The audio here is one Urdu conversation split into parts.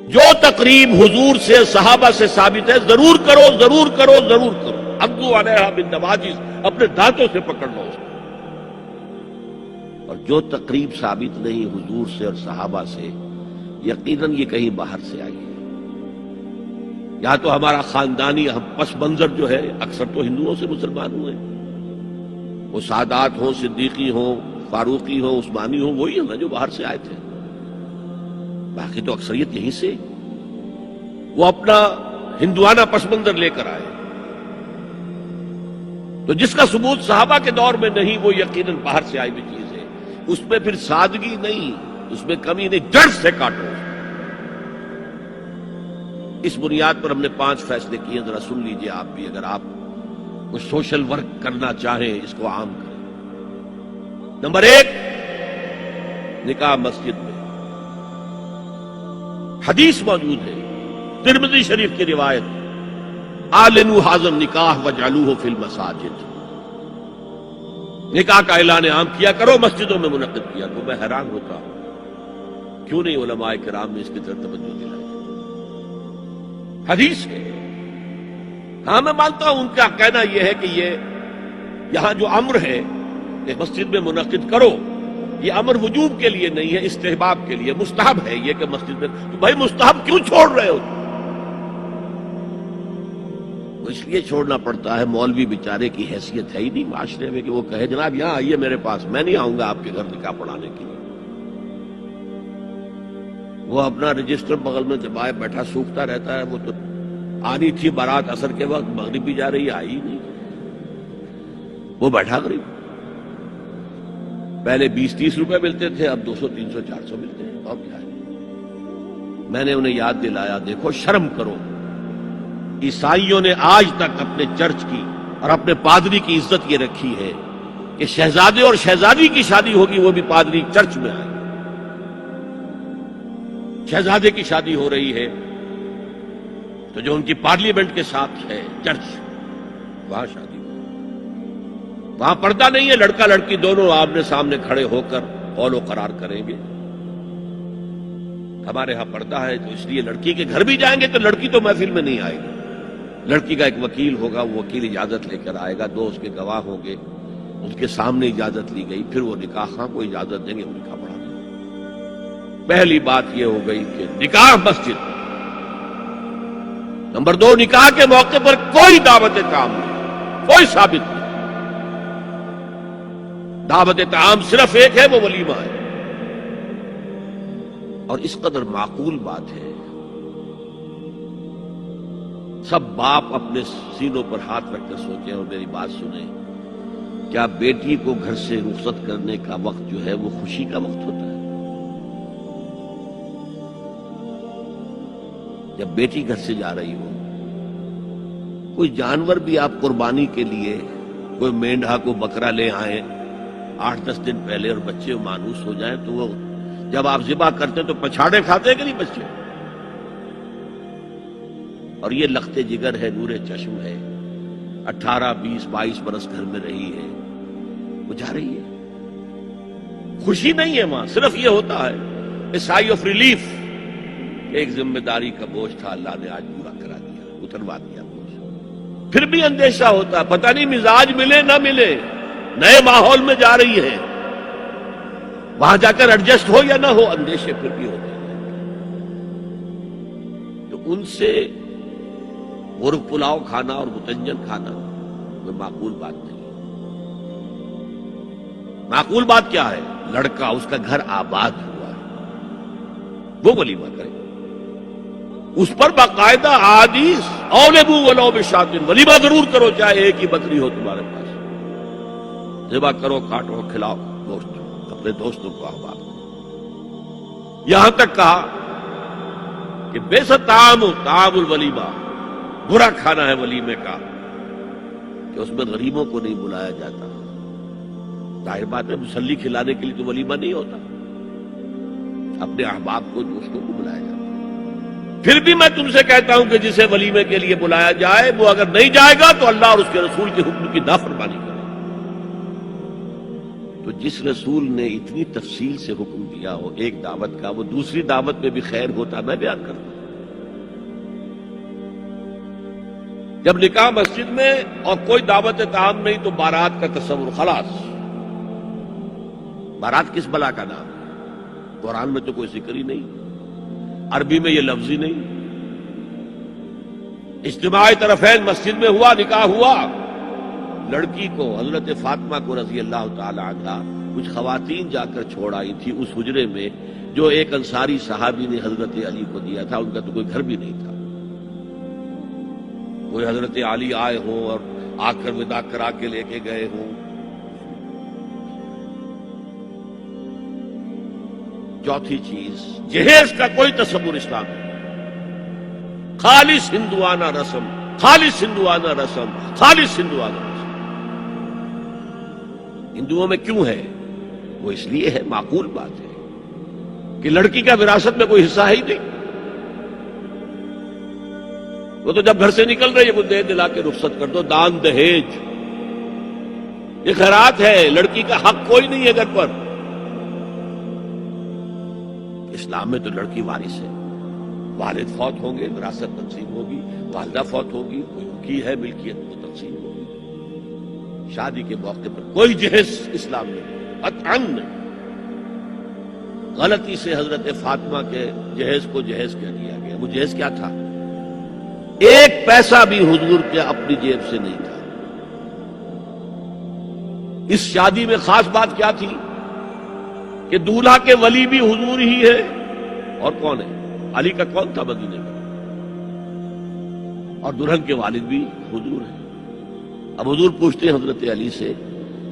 جو تقریب حضور سے صحابہ سے ثابت ہے ضرور کرو ضرور کرو ضرور کرو. عضوا علیہا بالنواجذ، اپنے دانتوں سے پکڑ لو اس کو. اور جو تقریب ثابت نہیں حضور سے اور صحابہ سے، یقیناً یہ کہیں باہر سے آئی ہے. یا تو ہمارا خاندانی پس منظر جو ہے، اکثر تو ہندوؤں سے مسلمان ہوئے، وہ سادات ہوں، صدیقی ہوں، فاروقی ہوں، عثمانی ہوں، وہی ہیں نا جو باہر سے آئے تھے. باقی تو اکثریت یہیں سے، وہ اپنا ہندوانہ پس منظر لے کر آئے. تو جس کا ثبوت صحابہ کے دور میں نہیں، وہ یقیناً باہر سے آئی ہوئی چیز ہے. اس میں پھر سادگی نہیں، اس میں کمی نہیں، جڑ سے کاٹو. اس بنیاد پر ہم نے 5 فیصلے کیے، ذرا سن لیجئے آپ بھی. اگر آپ کچھ سوشل ورک کرنا چاہیں اس کو عام کریں. نمبر 1، نکاح مسجد میں. حدیث موجود ہے، ترمذی شریف کی روایت، اعلنوا ھذا النکاح واجعلوہ فی المساجد. نکاح کا اعلان عام کیا کرو، مسجدوں میں منعقد کیا کرو. میں حیران ہوتا ہوں کیوں نہیں علماء کرام نے اس کی طرف توجہ دلائی. حدیث ہے. ہاں میں مانتا ہوں ان کا کہنا یہ ہے کہ یہ یہاں جو امر ہے کہ مسجد میں منعقد کرو، یہ امر وجوب کے لیے نہیں ہے، استحباب کے لیے. مستحب ہے یہ کہ مسجد میں. تو بھائی مستحب کیوں چھوڑ رہے ہو؟ وہ اس لیے چھوڑنا پڑتا ہے، مولوی بیچارے کی حیثیت ہے ہی نہیں معاشرے میں کہ وہ کہے جناب یہاں آئیے میرے پاس، میں نہیں آؤں گا آپ کے گھر نکاح پڑھانے کے لیے. وہ اپنا رجسٹر بغل میں دبائے بیٹھا سوکھتا رہتا ہے. وہ تو آنی تھی بارات عصر کے وقت، مغرب بھی جا رہی ہے، آئی ہی نہیں. وہ بیٹھا غریب. پہلے 20-30 روپے ملتے تھے، اب 200 300 400 ملتے ہیں. اور کیا ہے؟ میں نے انہیں یاد دلایا، دیکھو شرم کرو. عیسائیوں نے آج تک اپنے چرچ کی اور اپنے پادری کی عزت یہ رکھی ہے کہ شہزادے اور شہزادی کی شادی ہوگی وہ بھی پادری چرچ میں آئے. شہزادے کی شادی ہو رہی ہے تو جو ان کی پارلیمنٹ کے ساتھ ہے چرچ، وہاں شادی ہو. وہاں پردہ نہیں ہے، لڑکا لڑکی دونوں آمنے سامنے کھڑے ہو کر قول و قرار کریں گے. ہمارے ہاں پردہ ہے تو اس لیے لڑکی کے گھر بھی جائیں گے تو لڑکی تو محفل میں نہیں آئے گی. لڑکی کا ایک وکیل ہوگا، وہ وکیل اجازت لے کر آئے گا، 2 اس کے گواہ ہوں گے، ان کے سامنے اجازت لی گئی، پھر وہ نکاح خاں کو اجازت دیں گے، وہ نکاح پڑھا دیں گے. پہلی بات یہ ہو گئی کہ نکاح مسجد. نمبر 2، نکاح کے موقع پر کوئی دعوت طعام نہیں، کوئی ثابت نہیں. دعوت طعام صرف ایک ہے، وہ ولیمہ ہے. اور اس قدر معقول بات ہے، سب باپ اپنے سینوں پر ہاتھ رکھ کر سوچیں اور میری بات سنیں. کیا بیٹی کو گھر سے رخصت کرنے کا وقت جو ہے وہ خوشی کا وقت ہوتا ہے؟ جب بیٹی گھر سے جا رہی ہو، کوئی جانور بھی آپ قربانی کے لیے، کوئی مینڈھا کو بکرا لے آئیں 8-10 دن پہلے اور بچے مانوس ہو جائیں تو وہ جب آپ ذبح کرتے ہیں تو پچھاڑے کھاتے ہیں کہ نہیں بچے؟ اور یہ لخت جگر ہے، نور چشم ہے، 18-20-22 برس گھر میں رہی ہے، وہ جا رہی ہے. خوشی نہیں ہے وہاں، صرف یہ ہوتا ہے اے سائی آف ریلیف. ایک ذمہ داری کا بوجھ تھا، اللہ نے آج پورا کرا دیا، اتروا دیا بوجھ. پھر بھی اندیشہ ہوتا ہے، پتہ نہیں مزاج ملے نہ ملے، نئے ماحول میں جا رہی ہے، وہاں جا کر ایڈجسٹ ہو یا نہ ہو، اندیشے پھر بھی ہوتے ہیں. تو ان سے مرغ پلاؤ کھانا اور متنجن کھانا کوئی معقول بات نہیں. معقول بات کیا ہے؟ لڑکا، اس کا گھر آباد ہوا ہے، وہ ولیمہ کرے. اس پر باقاعدہ حدیث اولبو ولو بشاۃ، ولیمہ ضرور کرو چاہے ایک ہی بکری ہو تمہارے پاس. ذبح کرو، کاٹو، کھلاؤ گوشت، اپنے دوستوں کو احباب. یہاں تک کہا کہ بئس طعام الولیمہ، برا کھانا ہے ولیمے کا کہ اس میں غریبوں کو نہیں بلایا جاتا. ظاہر بات ہے، مسلی کھلانے کے لیے تو ولیمہ نہیں ہوتا، اپنے احباب کو، دوستوں کو بلایا جاتا. پھر بھی میں تم سے کہتا ہوں کہ جسے ولیمے کے لیے بلایا جائے وہ اگر نہیں جائے گا تو اللہ اور اس کے رسول کے حکم کی نافرمانی کرے. تو جس رسول نے اتنی تفصیل سے حکم دیا ہو ایک دعوت کا، وہ دوسری دعوت میں بھی خیر ہوتا میں بیان کرتا ہوں۔ جب نکاح مسجد میں اور کوئی دعوت طعام نہیں تو بارات کا تصور، خلاص۔ بارات کس بلا کا نام ہے؟ قرآن میں تو کوئی ذکر ہی نہیں، عربی میں یہ لفظ ہی نہیں۔ اجتماع طرفین مسجد میں ہوا، نکاح ہوا، لڑکی کو حضرت فاطمہ کو رضی اللہ تعالی عنہا کچھ خواتین جا کر چھوڑ آئی تھی اس حجرے میں جو ایک انصاری صحابی نے حضرت علی کو دیا تھا۔ ان کا تو کوئی گھر بھی نہیں تھا، کوئی حضرت علی آئے ہوں اور آ کر وداع کرا کے لے کے گئے ہوں۔ چوتھی چیز، جہیز کا کوئی تصور اسلام نہیں، خالص ہندوانہ رسم، خالص ہندوانہ رسم، خالص ہندوانہ رسم۔ ہندوؤں میں کیوں ہے؟ وہ اس لیے ہے، معقول بات ہے کہ لڑکی کا وراثت میں کوئی حصہ ہی نہیں۔ وہ تو جب گھر سے نکل رہی ہے وہ دے دلا کے رخصت کر دو، دان دہیج، یہ خیرات ہے، لڑکی کا حق کوئی نہیں ہے گھر پر۔ اسلام میں تو لڑکی وارث ہے، والد فوت ہوں گے وراثت تقسیم ہوگی، والدہ فوت ہوگی کوئی ان کی ہے ملکیت وہ تقسیم ہوگی۔ شادی کے موقع پر کوئی جہیز اسلام میں قطعاً نہیں۔ غلطی سے حضرت فاطمہ کے جہیز کو جہیز کہہ دیا گیا، وہ جہیز کیا تھا؟ ایک پیسہ بھی حضور کے اپنی جیب سے نہیں تھا۔ اس شادی میں خاص بات کیا تھی کہ دولہا کے ولی بھی حضور ہی ہے، اور کون ہے؟ علی کا کون تھا مدینے میں؟ اور دلہن کے والد بھی حضور ہیں۔ اب حضور پوچھتے ہیں حضرت علی سے،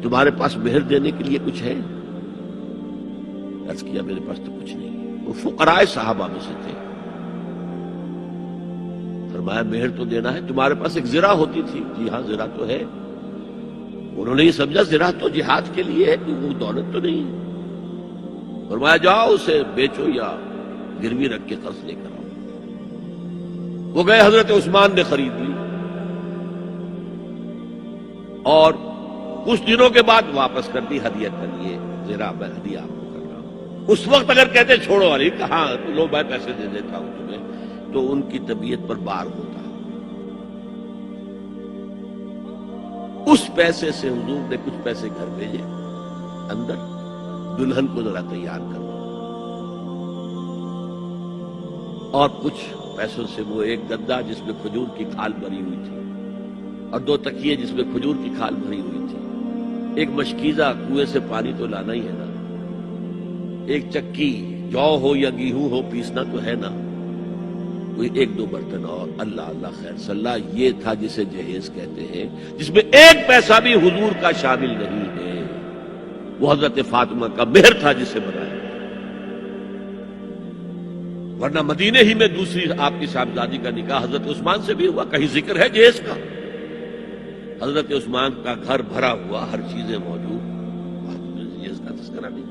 تمہارے پاس مہر دینے کے لیے کچھ ہے؟ عرض کیا میرے پاس تو کچھ نہیں ہے۔ وہ فقراء صحابہ میں سے تھے۔ فرمایا مہر تو دینا ہے، تمہارے پاس ایک زرہ ہوتی تھی؟ جی ہاں زرہ تو ہے۔ انہوں نے یہ سمجھا زرہ تو جہاد کے لیے ہے، وہ دولت تو نہیں ہے۔ فرمایا جاؤ اسے بیچو یا گروی رکھ کے قرض لے کر آؤ۔ وہ گئے، حضرت عثمان نے خرید لی اور کچھ دنوں کے بعد واپس کر دی ہدیہ کر لیے، زرہ میں ہدیہ آپ کو کر رہا ہوں۔ اس وقت اگر کہتے چھوڑو علی، کہاں لو میں پیسے دے دیتا ہوں تمہیں، تو ان کی طبیعت پر بار ہوتا۔ اس پیسے سے حضور نے کچھ پیسے گھر بھیجے، اندر دلہن کو ذرا تیار کر، اور کچھ پیسوں سے وہ ایک گدا جس میں کھجور کی کھال بھری ہوئی تھی اور 2 تکیے جس میں کھجور کی کھال بھری ہوئی تھی، ایک مشکیزہ، کنویں سے پانی تو لانا ہی ہے نا، ایک چکی، جو ہو یا گیہوں ہو پیسنا تو ہے نا، کوئی 1-2 برتن، اور اللہ اللہ خیر صلی اللہ، یہ تھا جسے جہیز کہتے ہیں، جس میں ایک پیسہ بھی حضور کا شامل نہیں ہے۔ وہ حضرت فاطمہ کا مہر تھا جسے بنایا، ورنہ مدینے ہی میں دوسری آپ کی صاحبزادی کا نکاح حضرت عثمان سے بھی ہوا، کہیں ذکر ہے جہیز کا؟ حضرت عثمان کا گھر بھرا ہوا، ہر چیزیں موجود، جہیز کا تذکرہ نہیں۔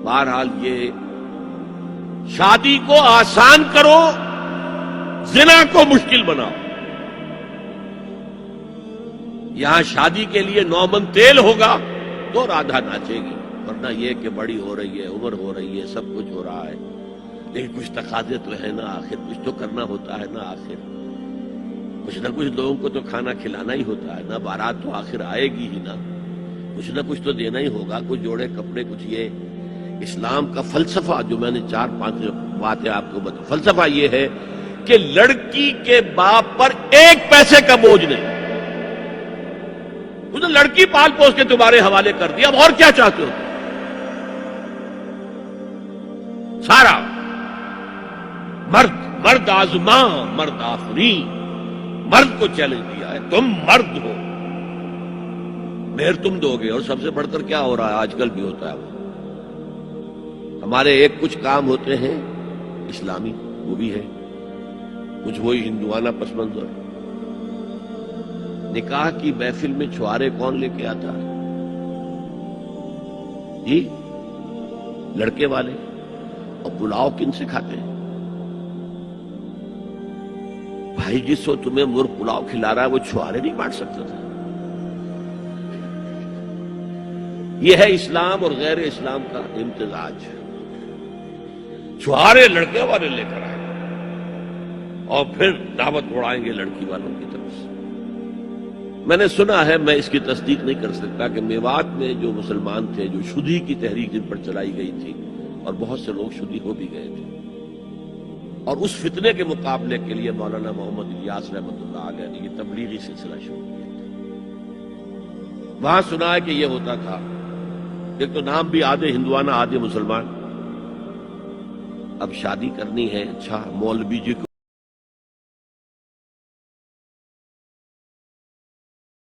بہرحال یہ شادی کو آسان کرو، زنا کو مشکل بناؤ۔ یہاں شادی کے لیے 9 من تیل ہوگا تو رادھا ناچے گی، ورنہ یہ کہ بڑی ہو رہی ہے، عمر ہو رہی ہے، سب کچھ ہو رہا ہے، لیکن کچھ تقاضے تو ہے نا، آخر کچھ تو کرنا ہوتا ہے نا، آخر کچھ نہ کچھ لوگوں کو تو کھانا کھلانا ہی ہوتا ہے نا، بارات تو آخر آئے گی ہی نا، کچھ نہ کچھ تو دینا ہی ہوگا، کچھ جوڑے کپڑے، کچھ یہ اسلام کا فلسفہ جو میں نے 4-5 باتیں آپ کو بتا، فلسفہ یہ ہے کہ لڑکی کے باپ پر ایک پیسے کا بوجھ نہیں، اس نے لڑکی پال پوس کے تمہارے حوالے کر دیا، اب اور کیا چاہتے ہو؟ سارا مرد آزماں مرد آفری، مرد کو چیلنج دیا ہے، تم مرد ہو، مہر تم دو گے۔ اور سب سے بڑھ کر کیا ہو رہا ہے آج کل بھی ہوتا ہے، ہمارے ایک کچھ کام ہوتے ہیں اسلامی، وہ بھی ہے کچھ وہی ہندوانہ پس منظر۔ نکاح کی محفل میں چھوارے کون لے کے آتا ہے؟ جی لڑکے والے، اور پلاؤ کن سے کھاتے ہیں؟ بھائی جس کو تمہیں مرغ پلاؤ کھلا رہا ہے وہ چھوارے نہیں بانٹ سکتا تھا؟ یہ ہے اسلام اور غیر اسلام کا امتزاج. چھوارے لڑکے والے لے کر آئے اور پھر دعوت اڑائیں گے لڑکی والوں کی طرف سے. میں نے سنا ہے, میں اس کی تصدیق نہیں کر سکتا, کہ میوات میں جو مسلمان تھے, جو شدی کی تحریک جن پر چلائی گئی تھی, اور بہت سے لوگ شدی ہو بھی گئے تھے, اور اس فتنے کے مقابلے کے لیے مولانا محمد الیاس رحمۃ اللہ علیہ نے یہ تبلیغی سلسلہ شروع کیا تھا. وہاں سنا ہے کہ یہ ہوتا تھا, ایک تو نام بھی آدھے ہندوانہ آدھے مسلمان. اب شادی کرنی ہے, اچھا مولوی جی